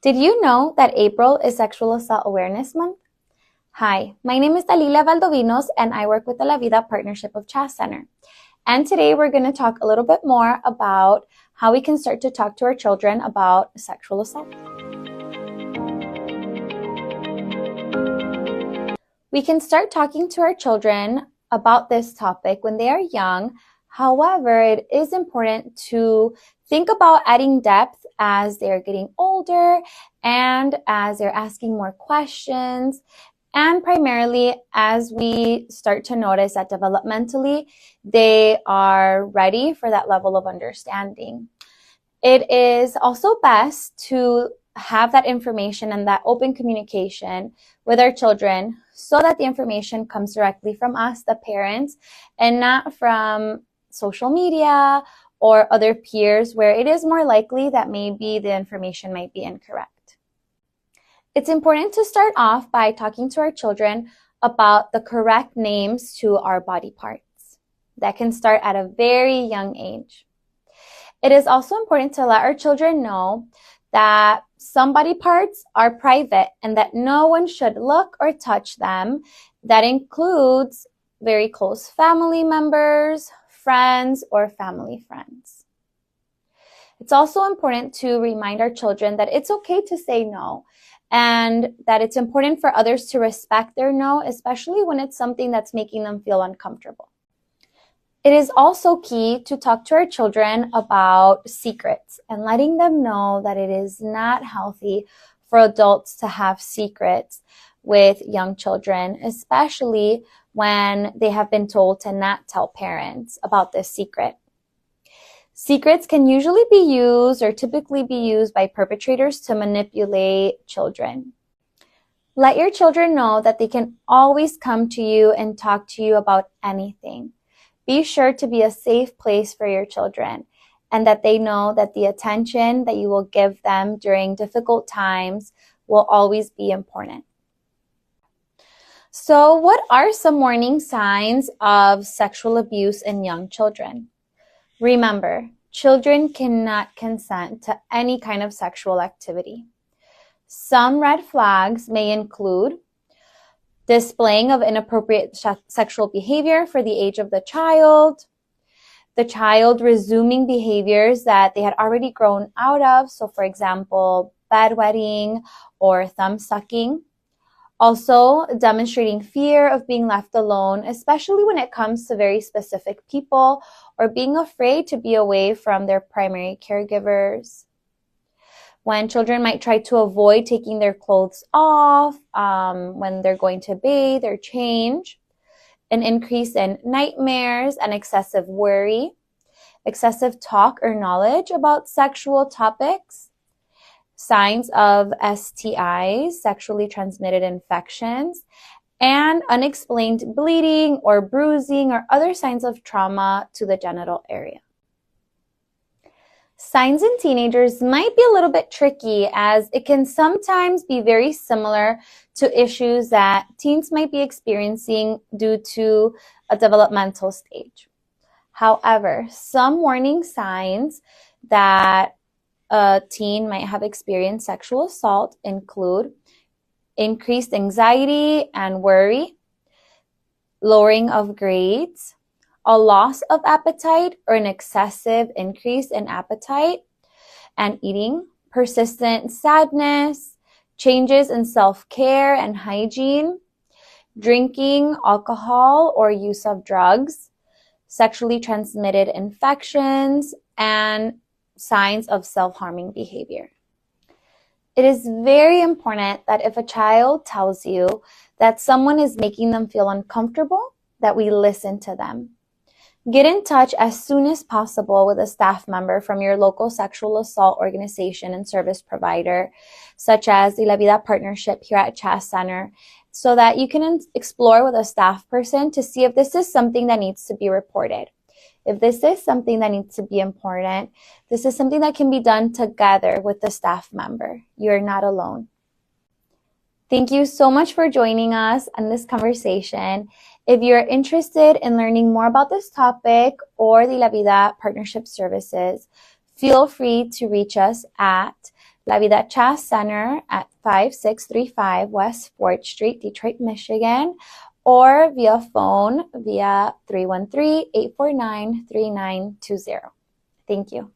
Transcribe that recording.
Did you know that April is Sexual Assault Awareness Month? Hi, my name is Dalila Valdovinos and I work with the La Vida Partnership of Chas Center. And today we're going to talk a little bit more about how we can start to talk to our children about sexual assault. We can start talking to our children about this topic when they are young. However, it is important to think about adding depth as they're getting older and as they're asking more questions, and primarily as we start to notice that developmentally they are ready for that level of understanding. It is also best to have that information and that open communication with our children so that the information comes directly from us, the parents, and not from social media or other peers where it is more likely that maybe the information might be incorrect. It's important to start off by talking to our children about the correct names to our body parts. That can start at a very young age. It is also important to let our children know that some body parts are private and that no one should look or touch them. That includes very close family members, friends, or family friends. It's also important to remind our children that it's okay to say no and that it's important for others to respect their no, especially when it's something that's making them feel uncomfortable. It is also key to talk to our children about secrets and letting them know that it is not healthy for adults to have secrets with young children, especially when they have been told to not tell parents about this secret. Secrets can usually be used or typically be used by perpetrators to manipulate children. Let your children know that they can always come to you and talk to you about anything. Be sure to be a safe place for your children and that they know that the attention that you will give them during difficult times will always be important. So, what are some warning signs of sexual abuse in young children? Remember, children cannot consent to any kind of sexual activity. Some red flags may include displaying of inappropriate sexual behavior for the age of the child resuming behaviors that they had already grown out of. So, for example, bedwetting or thumb sucking. Also, demonstrating fear of being left alone, especially when it comes to very specific people, or being afraid to be away from their primary caregivers. When children might try to avoid taking their clothes off when they're going to bathe or change. An increase in nightmares and excessive worry. Excessive talk or knowledge about sexual topics. Signs of STIs, sexually transmitted infections, and unexplained bleeding or bruising or other signs of trauma to the genital area. Signs in teenagers might be a little bit tricky as it can sometimes be very similar to issues that teens might be experiencing due to a developmental stage. However, some warning signs that a teen might have experienced sexual assault include increased anxiety and worry, lowering of grades, a loss of appetite or an excessive increase in appetite and eating, persistent sadness, changes in self-care and hygiene, drinking alcohol or use of drugs, sexually transmitted infections, and signs of self-harming behavior. It is very important that if a child tells you that someone is making them feel uncomfortable, that we listen to them. Get in touch as soon as possible with a staff member from your local sexual assault organization and service provider, such as the La Vida Partnership here at Chas Center, so that you can explore with a staff person to see if this is something that needs to be reported. If this is something that needs to be important, this is something that can be done together with the staff member. You're not alone. Thank you so much for joining us on this conversation. If you're interested in learning more about this topic or the La Vida Partnership Services, feel free to reach us at La Vida Chas Center at 5635 West 4th Street, Detroit, Michigan, or via phone via 313-849-3920. Thank you.